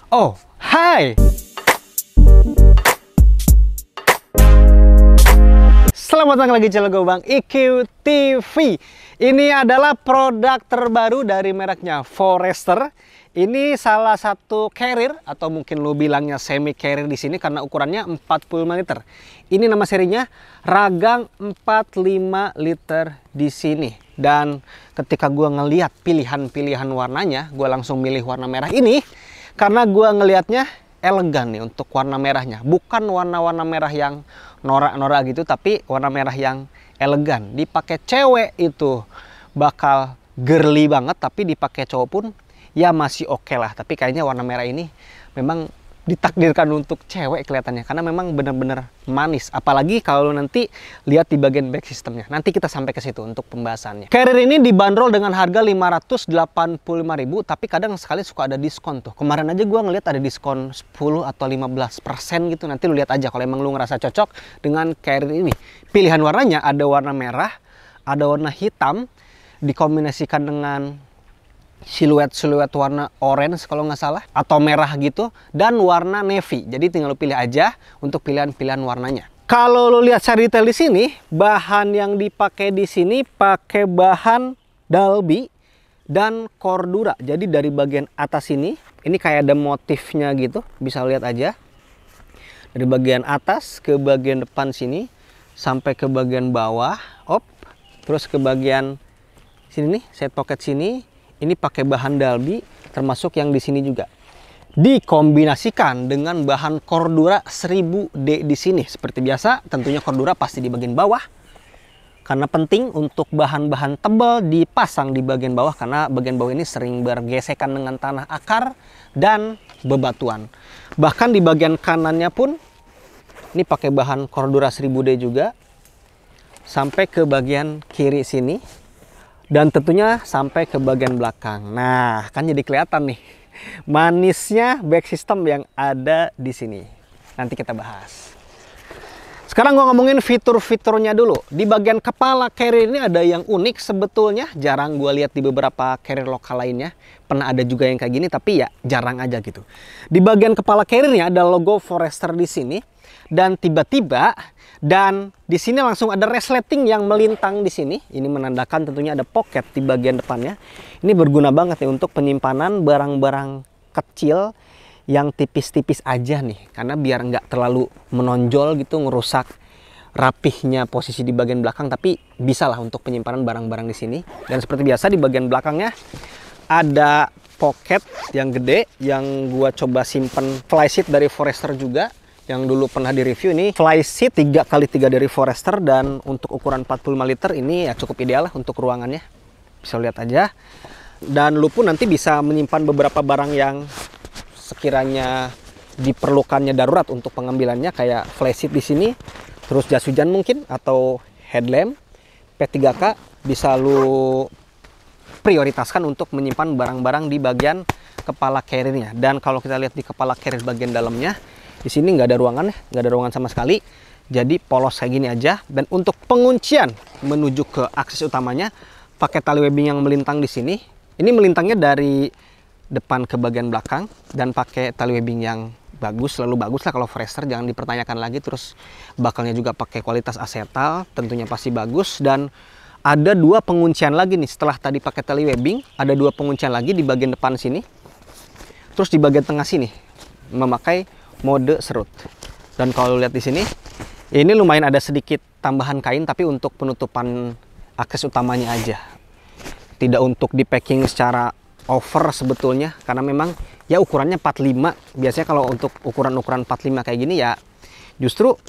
Oh, hai! Selamat datang lagi di channel gue Bang IQ TV. Ini adalah produk terbaru dari mereknya Forester. Ini salah satu carrier atau mungkin lo bilangnya semi carrier di sini karena ukurannya 45 liter. Ini nama serinya Ragang 45 liter di sini. Dan ketika gue ngelihat pilihan-pilihan warnanya, gue langsung milih warna merah ini karena gue ngelihatnya elegan nih untuk warna merahnya. Bukan warna-warna merah yang norak-norak gitu, tapi warna merah yang elegan. Dipakai cewek itu bakal girly banget, tapi dipakai cowok pun ya masih oke lah. Tapi kayaknya warna merah ini memang ditakdirkan untuk cewek kelihatannya, karena memang bener-bener manis. Apalagi kalau nanti lihat di bagian back systemnya. Nanti kita sampai ke situ untuk pembahasannya. Carrier ini dibanderol dengan harga 585.000, tapi kadang sekali suka ada diskon tuh. Kemarin aja gua ngeliat ada diskon 10 atau 15% gitu. Nanti lu lihat aja kalau emang lu ngerasa cocok dengan carrier ini. Pilihan warnanya ada warna merah, ada warna hitam, dikombinasikan dengan siluet warna orange kalau nggak salah, atau merah gitu, dan warna navy. Jadi tinggal lo pilih aja untuk pilihan-pilihan warnanya. Kalau lo lihat secara detail di sini, bahan yang dipakai di sini pakai bahan Dalby dan Cordura. Jadi dari bagian atas ini kayak ada motifnya gitu, bisa lihat aja. Dari bagian atas ke bagian depan sini sampai ke bagian bawah, terus ke bagian sini nih, side pocket sini. Ini pakai bahan Dalby, termasuk yang di sini juga. Dikombinasikan dengan bahan Cordura 1000D di sini. Seperti biasa, tentunya Cordura pasti di bagian bawah. Karena penting untuk bahan-bahan tebal dipasang di bagian bawah, karena bagian bawah ini sering bergesekan dengan tanah akar dan bebatuan. Bahkan di bagian kanannya pun, ini pakai bahan Cordura 1000D juga. Sampai ke bagian kiri sini. Dan tentunya sampai ke bagian belakang. Nah, kan jadi kelihatan nih manisnya back system yang ada di sini. Nanti kita bahas. Sekarang gua ngomongin fitur-fiturnya dulu. Di bagian kepala carrier ini ada yang unik sebetulnya. Jarang gua lihat di beberapa carrier lokal lainnya. Pernah ada juga yang kayak gini, tapi ya jarang aja gitu. Di bagian kepala carriernya ada logo Forester di sini. Dan tiba-tiba di sini langsung ada resleting yang melintang di sini. Ini menandakan tentunya ada pocket di bagian depannya. Ini berguna banget nih untuk penyimpanan barang-barang kecil yang tipis-tipis aja nih. Karena biar nggak terlalu menonjol gitu, ngerusak rapihnya posisi di bagian belakang. Tapi bisa lah untuk penyimpanan barang-barang di sini. Dan seperti biasa di bagian belakangnya ada pocket yang gede yang gua coba simpen flysheet dari Forester juga. Yang dulu pernah di-review ini flysheet 3x3 dari Forester, dan untuk ukuran 45 liter ini ya cukup ideal lah untuk ruangannya. Bisa lihat aja. Dan lu pun nanti bisa menyimpan beberapa barang yang sekiranya diperlukannya darurat untuk pengambilannya, kayak flysheet di sini, terus jas hujan mungkin, atau headlamp P3K bisa lu prioritaskan untuk menyimpan barang-barang di bagian kepala carriernya. Dan kalau kita lihat di kepala carrier bagian dalamnya, di sini nggak ada ruangan ya, nggak ada ruangan sama sekali. Jadi polos kayak gini aja. Dan untuk penguncian menuju ke akses utamanya pakai tali webbing yang melintang di sini. Ini melintangnya dari depan ke bagian belakang dan pakai tali webbing yang bagus, selalu bagus lah kalau Forester, jangan dipertanyakan lagi. Terus bakalnya juga pakai kualitas asetal, tentunya pasti bagus. Dan ada dua penguncian lagi nih, setelah tadi pakai tali webbing, ada dua penguncian lagi di bagian depan sini. Terus di bagian tengah sini memakai mode serut. Dan kalau lihat di sini, ini lumayan ada sedikit tambahan kain, tapi untuk penutupan akses utamanya aja. Tidak untuk di packing secara over sebetulnya, karena memang ya ukurannya 45. Biasanya kalau untuk ukuran-ukuran 45 kayak gini ya justru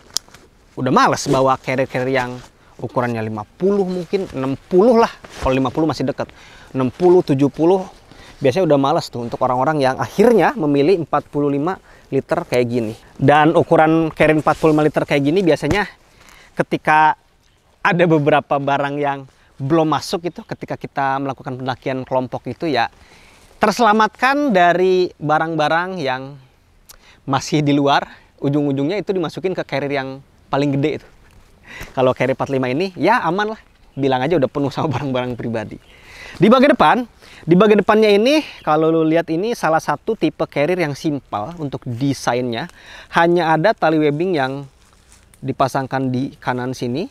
udah males bawa carrier-carrier yang ukurannya 50 mungkin, 60 lah. Kalau 50 masih dekat. 60, 70 biasanya udah males tuh untuk orang-orang yang akhirnya memilih 45 liter kayak gini. Dan ukuran carrier 45 liter kayak gini biasanya ketika ada beberapa barang yang belum masuk itu, ketika kita melakukan pendakian kelompok itu ya terselamatkan dari barang-barang yang masih di luar, ujung-ujungnya itu dimasukin ke carrier yang paling gede itu. Kalau carrier 45 ini ya aman lah, bilang aja udah penuh sama barang-barang pribadi. Di bagian depannya ini, kalau lu lihat ini salah satu tipe carrier yang simpel untuk desainnya. Hanya ada tali webbing yang dipasangkan di kanan sini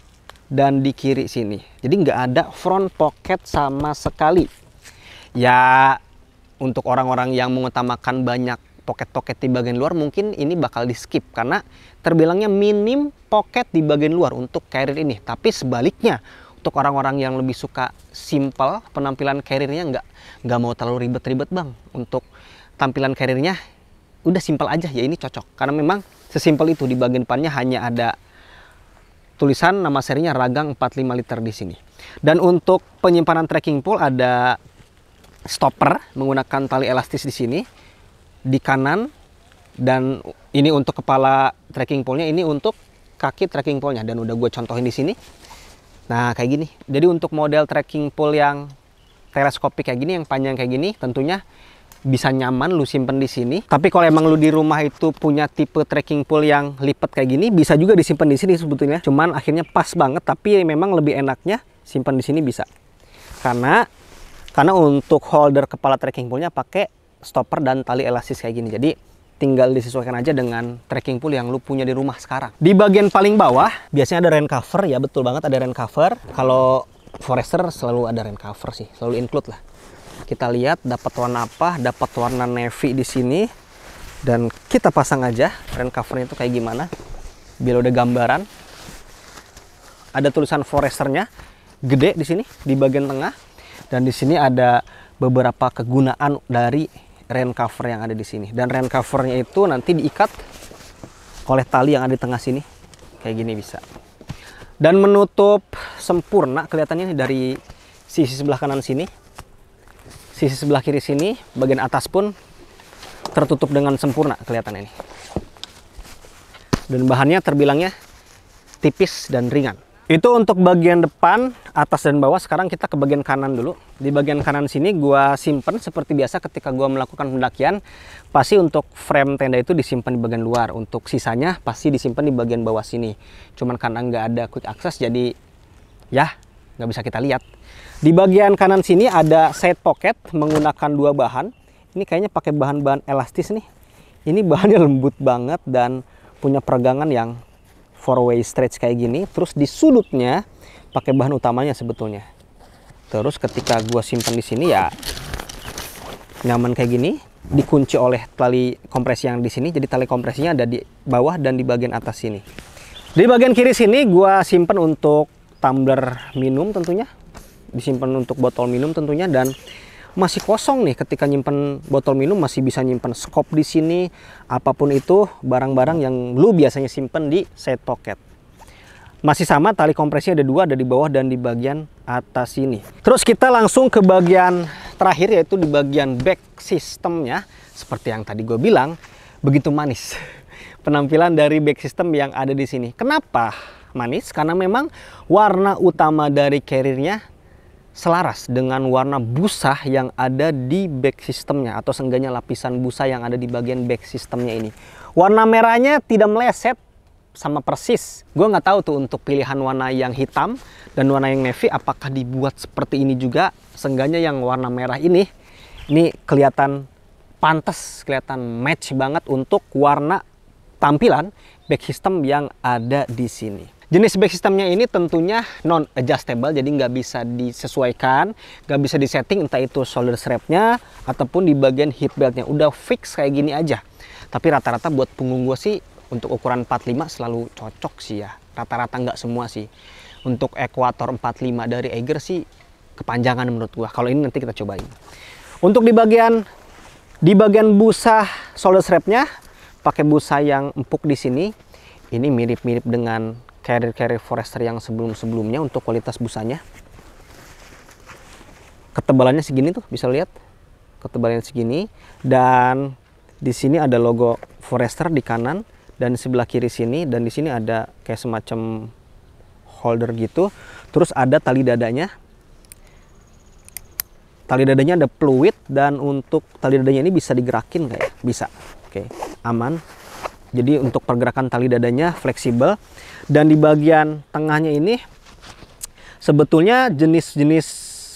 dan di kiri sini. Jadi nggak ada front pocket sama sekali. Ya, untuk orang-orang yang mengutamakan banyak pocket-pocket di bagian luar, mungkin ini bakal di skip karena terbilangnya minim pocket di bagian luar untuk carrier ini. Tapi sebaliknya, untuk orang-orang yang lebih suka simple penampilan carriernya, nggak mau terlalu ribet-ribet bang, untuk tampilan carriernya udah simple aja, ya ini cocok karena memang sesimpel itu. Di bagian depannya hanya ada tulisan nama serinya Ragang 45 liter di sini. Dan untuk penyimpanan trekking pole ada stopper menggunakan tali elastis di sini di kanan, dan ini untuk kepala trekking pole-nya, ini untuk kaki trekking pole-nya, dan udah gue contohin di sini. Nah, kayak gini. Jadi untuk model trekking pole yang teleskopik kayak gini, yang panjang kayak gini, tentunya bisa nyaman lu simpen di sini. Tapi kalau emang lu di rumah itu punya tipe trekking pole yang lipat kayak gini, bisa juga disimpan di sini sebetulnya. Cuman akhirnya pas banget, tapi memang lebih enaknya simpan di sini bisa. Karena untuk holder kepala trekking pole-nya pakai stopper dan tali elastis kayak gini. Jadi tinggal disesuaikan aja dengan trekking pole yang lu punya di rumah sekarang. Di bagian paling bawah biasanya ada rain cover, ya betul banget ada rain cover. Kalau Forester selalu ada rain cover sih, selalu include lah. Kita lihat dapat warna apa, dapat warna navy di sini, dan kita pasang aja rain covernya itu kayak gimana, biar udah gambaran. Ada tulisan Foresternya gede di sini di bagian tengah, dan di sini ada beberapa kegunaan dari rain cover yang ada di sini. Dan rain covernya itu nanti diikat oleh tali yang ada di tengah sini kayak gini bisa. Dan menutup sempurna kelihatannya dari sisi sebelah kanan sini, sisi sebelah kiri sini, bagian atas pun tertutup dengan sempurna kelihatannya ini. Dan bahannya terbilangnya tipis dan ringan. Itu untuk bagian depan, atas dan bawah. Sekarang kita ke bagian kanan dulu. Di bagian kanan sini gua simpen seperti biasa ketika gua melakukan pendakian. Pasti untuk frame tenda itu disimpan di bagian luar. Untuk sisanya pasti disimpan di bagian bawah sini. Cuman karena nggak ada quick access, jadi ya nggak bisa kita lihat. Di bagian kanan sini ada side pocket menggunakan dua bahan. Ini kayaknya pakai bahan-bahan elastis nih. Ini bahannya lembut banget dan punya peregangan yang four-way stretch kayak gini. Terus di sudutnya pakai bahan utamanya sebetulnya. Terus ketika gua simpan di sini ya nyaman kayak gini, dikunci oleh tali kompresi yang di sini. Jadi tali kompresinya ada di bawah dan di bagian atas sini. Di bagian kiri sini gua simpan untuk tumbler minum tentunya, disimpan untuk botol minum tentunya, dan masih kosong nih ketika nyimpen botol minum, masih bisa nyimpen scope di sini, apapun itu barang-barang yang lu biasanya simpen di side pocket. Masih sama, tali kompresi ada dua, ada di bawah dan di bagian atas sini. Terus kita langsung ke bagian terakhir, yaitu di bagian back systemnya. Seperti yang tadi gue bilang, begitu manis penampilan dari back system yang ada di sini. Kenapa manis? Karena memang warna utama dari carriernya selaras dengan warna busa yang ada di back systemnya, atau seenggaknya lapisan busa yang ada di bagian back systemnya ini. Warna merahnya tidak meleset, sama persis. Gue nggak tahu tuh untuk pilihan warna yang hitam dan warna yang navy apakah dibuat seperti ini juga. Seenggaknya yang warna merah ini kelihatan pantas, kelihatan match banget untuk warna tampilan back system yang ada di sini. Jenis back systemnya ini tentunya non-adjustable, jadi nggak bisa disesuaikan, nggak bisa disetting, entah itu shoulder strapnya ataupun di bagian hip beltnya. Udah fix kayak gini aja. Tapi rata-rata buat punggung gue sih untuk ukuran 45 selalu cocok sih ya. Rata-rata nggak semua sih. Untuk Equator 45 dari Eiger sih kepanjangan menurut gue. Kalau ini nanti kita cobain. Untuk di bagian busa shoulder strapnya pakai busa yang empuk di sini. Ini mirip-mirip dengan carrier Forester yang sebelum-sebelumnya untuk kualitas busanya. Ketebalannya segini tuh, bisa lihat. Ketebalannya segini, dan di sini ada logo Forester di kanan dan di sebelah kiri sini, dan di sini ada kayak semacam holder gitu. Terus ada tali dadanya. Tali dadanya ada fluid, dan untuk tali dadanya ini bisa digerakin kayak bisa. Oke, aman. Jadi untuk pergerakan tali dadanya fleksibel. Dan di bagian tengahnya ini sebetulnya jenis-jenis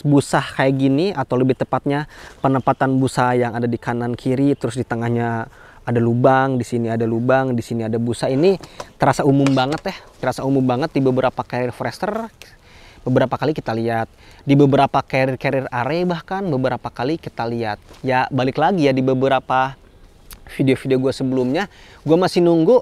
busa kayak gini, atau lebih tepatnya penempatan busa yang ada di kanan kiri, terus di tengahnya ada lubang, di sini ada lubang, di sini ada busa, ini terasa umum banget ya, terasa umum banget di beberapa carrier Forester. Beberapa kali kita lihat di beberapa carrier array, bahkan beberapa kali kita lihat. Ya balik lagi ya, di beberapa video-video gue sebelumnya, gue masih nunggu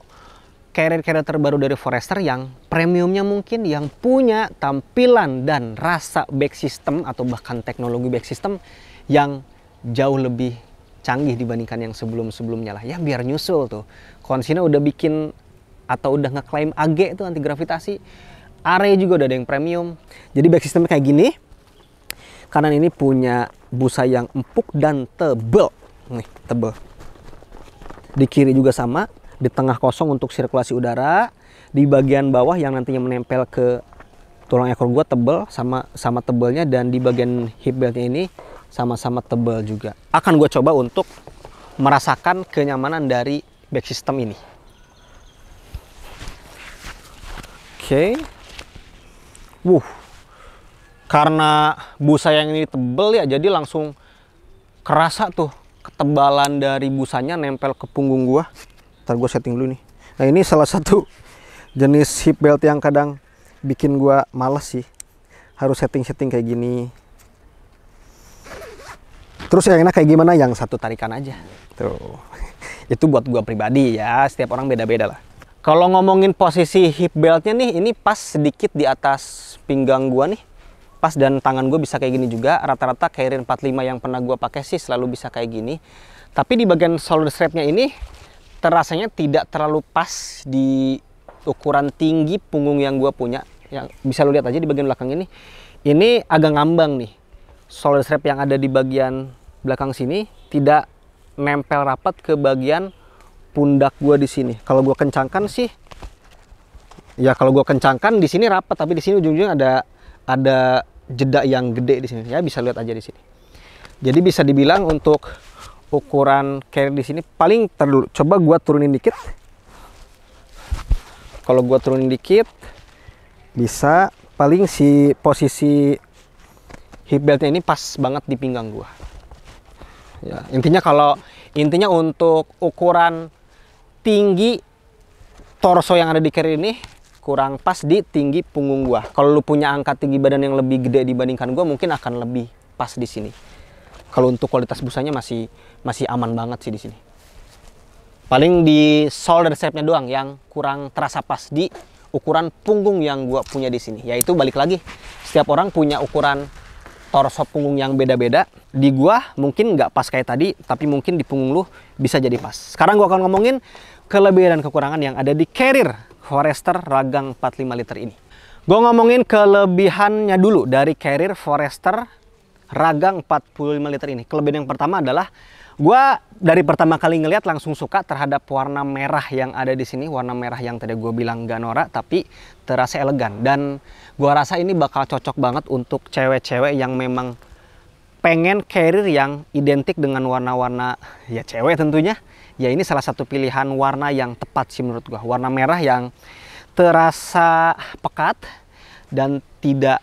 carrier terbaru dari Forester yang premiumnya mungkin, yang punya tampilan dan rasa back system atau bahkan teknologi back system yang jauh lebih canggih dibandingkan yang sebelum-sebelumnya lah. Ya biar nyusul tuh. Konsina udah bikin atau udah ngeklaim AG itu anti gravitasi. Array juga udah ada yang premium. Jadi back systemnya kayak gini. Kanan ini punya busa yang empuk dan tebel. Nih, tebel. Di kiri juga sama. Di tengah kosong untuk sirkulasi udara. Di bagian bawah yang nantinya menempel ke tulang ekor gua tebel, sama tebelnya. Dan di bagian hip beltnya ini sama-sama tebel juga. Akan gue coba untuk merasakan kenyamanan dari back system ini. Oke. Karena busa yang ini tebel ya, jadi langsung kerasa tuh ketebalan dari busanya nempel ke punggung gua. Ntar gue setting dulu nih. Nah ini salah satu jenis hip belt yang kadang bikin gua males sih. Harus setting-setting kayak gini. Terus yang enak kayak gimana? Yang satu tarikan aja. Tuh. Itu buat gua pribadi ya, setiap orang beda-beda lah. Kalau ngomongin posisi hip beltnya nih, ini pas sedikit di atas pinggang gua nih. Pas, dan tangan gue bisa kayak gini juga. Rata-rata carrier 45 yang pernah gua pakai sih selalu bisa kayak gini. Tapi di bagian shoulder strapnya ini terasanya tidak terlalu pas di ukuran tinggi punggung yang gua punya. Yang bisa lo lihat aja di bagian belakang ini. Ini agak ngambang nih. Shoulder strap yang ada di bagian belakang sini tidak nempel rapat ke bagian pundak gua di sini. Kalau gua kencangkan sih, ya kalau gua kencangkan di sini rapat, tapi di sini ujung-ujungnya ada jeda yang gede di sini. Ya bisa lihat aja di sini. Jadi bisa dibilang untuk ukuran carrier di sini paling dulu. Coba gua turunin dikit. Kalau gua turunin dikit, bisa paling si posisi hip beltnya ini pas banget di pinggang gua. Ya, intinya untuk ukuran tinggi torso yang ada di carrier ini kurang pas di tinggi punggung gua. Kalau lu punya angka tinggi badan yang lebih gede dibandingkan gua, mungkin akan lebih pas di sini. Kalau untuk kualitas busanya masih aman banget sih di sini. Paling di shoulder strapnya doang yang kurang terasa pas di ukuran punggung yang gua punya di sini. Yaitu balik lagi, setiap orang punya ukuran torso punggung yang beda-beda. Di gua mungkin nggak pas kayak tadi, tapi mungkin di punggung lu bisa jadi pas. Sekarang gua akan ngomongin kelebihan dan kekurangan yang ada di carrier Forester Ragang 45 liter ini. Gua ngomongin kelebihannya dulu dari carrier Forester Ragang 45 liter ini. Kelebihan yang pertama adalah gua dari pertama kali ngeliat langsung suka terhadap warna merah yang ada di sini. Warna merah yang tadi gue bilang gak norak, tapi terasa elegan. Dan gua rasa ini bakal cocok banget untuk cewek-cewek yang memang pengen carrier yang identik dengan warna-warna ya cewek tentunya. Ya ini salah satu pilihan warna yang tepat sih menurut gua. Warna merah yang terasa pekat dan tidak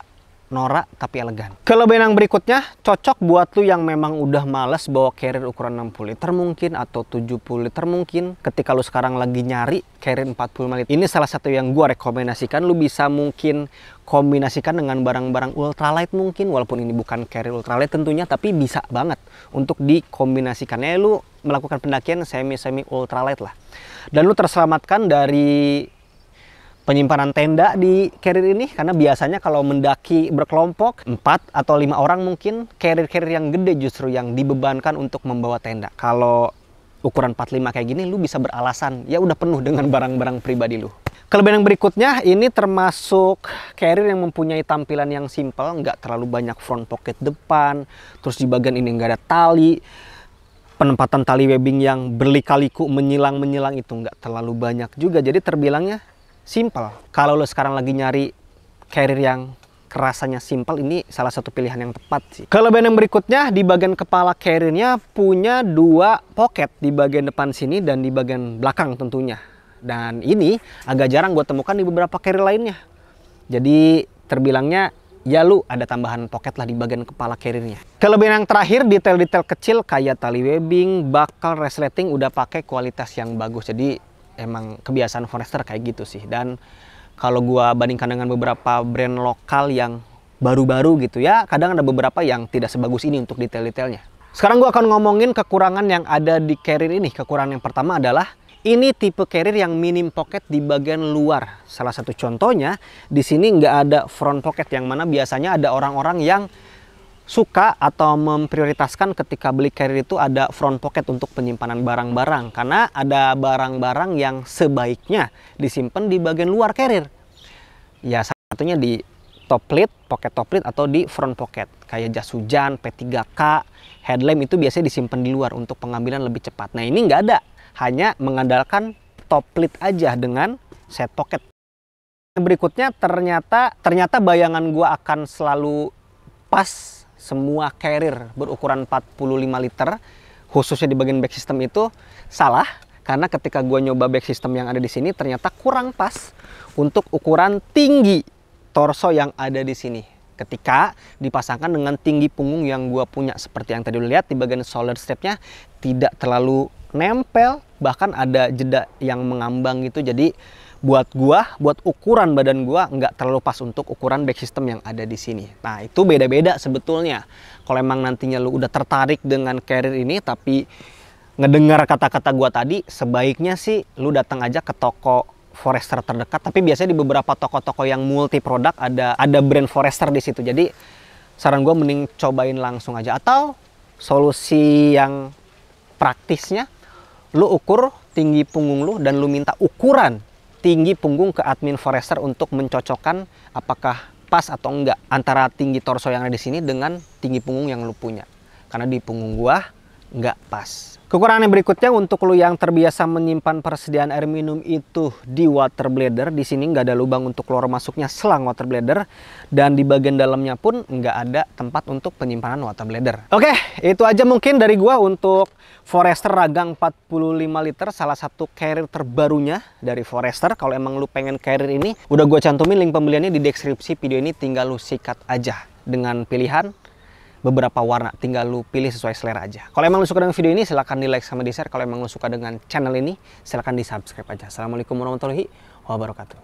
norak tapi elegan. Kelebihan yang berikutnya cocok buat lu yang memang udah males bawa carrier ukuran 60 liter mungkin atau 70 liter mungkin. Ketika lu sekarang lagi nyari carrier 45 liter, ini salah satu yang gua rekomendasikan. Lu bisa mungkin kombinasikan dengan barang-barang ultralight mungkin, walaupun ini bukan carrier ultralight tentunya, tapi bisa banget untuk dikombinasikannya. Lu melakukan pendakian semi ultralight lah, dan lu terselamatkan dari penyimpanan tenda di carrier ini, karena biasanya kalau mendaki berkelompok 4 atau 5 orang mungkin, carrier yang gede justru yang dibebankan untuk membawa tenda. Kalau ukuran 45 kayak gini, lu bisa beralasan ya udah penuh dengan barang-barang pribadi lu. Kelebihan yang berikutnya, ini termasuk carrier yang mempunyai tampilan yang simple, nggak terlalu banyak front pocket depan, terus di bagian ini nggak ada tali. Penempatan tali webbing yang berlika-liku menyilang itu nggak terlalu banyak juga, jadi terbilangnya simple. Kalau lo sekarang lagi nyari carrier yang kerasanya simple, ini salah satu pilihan yang tepat sih. Kelebihan yang berikutnya, di bagian kepala carriernya punya 2 pocket di bagian depan sini dan di bagian belakang tentunya. Dan ini agak jarang gue temukan di beberapa carrier lainnya. Jadi terbilangnya ya lu ada tambahan pocket lah di bagian kepala carrier-nya. Kelebihan yang terakhir, detail-detail kecil kayak tali webbing, bakal resleting udah pakai kualitas yang bagus. Jadi emang kebiasaan Forester kayak gitu sih. Dan kalau gua bandingkan dengan beberapa brand lokal yang baru-baru gitu ya, kadang ada beberapa yang tidak sebagus ini untuk detail-detailnya. Sekarang gua akan ngomongin kekurangan yang ada di carrier ini. Kekurangan yang pertama adalah ini tipe carrier yang minim pocket di bagian luar. Salah satu contohnya, di sini nggak ada front pocket, yang mana biasanya ada orang-orang yang suka atau memprioritaskan ketika beli carrier itu ada front pocket untuk penyimpanan barang-barang. Karena ada barang-barang yang sebaiknya disimpan di bagian luar carrier. Ya, salah satunya di top lid, pocket top lid, atau di front pocket. Kayak jas hujan, P3K, headlamp itu biasanya disimpan di luar untuk pengambilan lebih cepat. Nah, ini nggak ada. Hanya mengandalkan top lid aja dengan side pocket. Berikutnya ternyata bayangan gua akan selalu pas semua carrier berukuran 45 liter khususnya di bagian back system itu salah, karena ketika gua nyoba back system yang ada di sini ternyata kurang pas untuk ukuran tinggi torso yang ada di sini ketika dipasangkan dengan tinggi punggung yang gua punya. Seperti yang tadi lu lihat di bagian shoulder strapnya tidak terlalu nempel, bahkan ada jeda yang mengambang gitu. Jadi buat ukuran badan gua nggak terlalu pas untuk ukuran back system yang ada di sini. Nah, itu beda-beda sebetulnya. Kalau emang nantinya lu udah tertarik dengan carrier ini tapi ngedengar kata-kata gua tadi, sebaiknya sih lu datang aja ke toko Forester terdekat. Tapi biasanya di beberapa toko-toko yang multi produk ada brand Forester di situ. Jadi saran gua mending cobain langsung aja. Atau solusi yang praktisnya, lu ukur tinggi punggung lu dan lu minta ukuran tinggi punggung ke admin Forester untuk mencocokkan apakah pas atau enggak antara tinggi torso yang ada di sini dengan tinggi punggung yang lu punya. Karena di punggung gua nggak pas. Kekurangan yang berikutnya untuk lu yang terbiasa menyimpan persediaan air minum itu di water bladder, di sini nggak ada lubang untuk keluar masuknya selang water bladder, dan di bagian dalamnya pun nggak ada tempat untuk penyimpanan water bladder. Oke, itu aja mungkin dari gua untuk Forester Ragang 45 liter, salah satu carrier terbarunya dari Forester. Kalau emang lu pengen carrier ini, udah gua cantumin link pembeliannya di deskripsi video ini, tinggal lu sikat aja dengan pilihan beberapa warna, tinggal lu pilih sesuai selera aja. Kalau emang lu suka dengan video ini, silahkan di like sama di share. Kalau emang lu suka dengan channel ini, silahkan di subscribe aja. Assalamualaikum warahmatullahi wabarakatuh.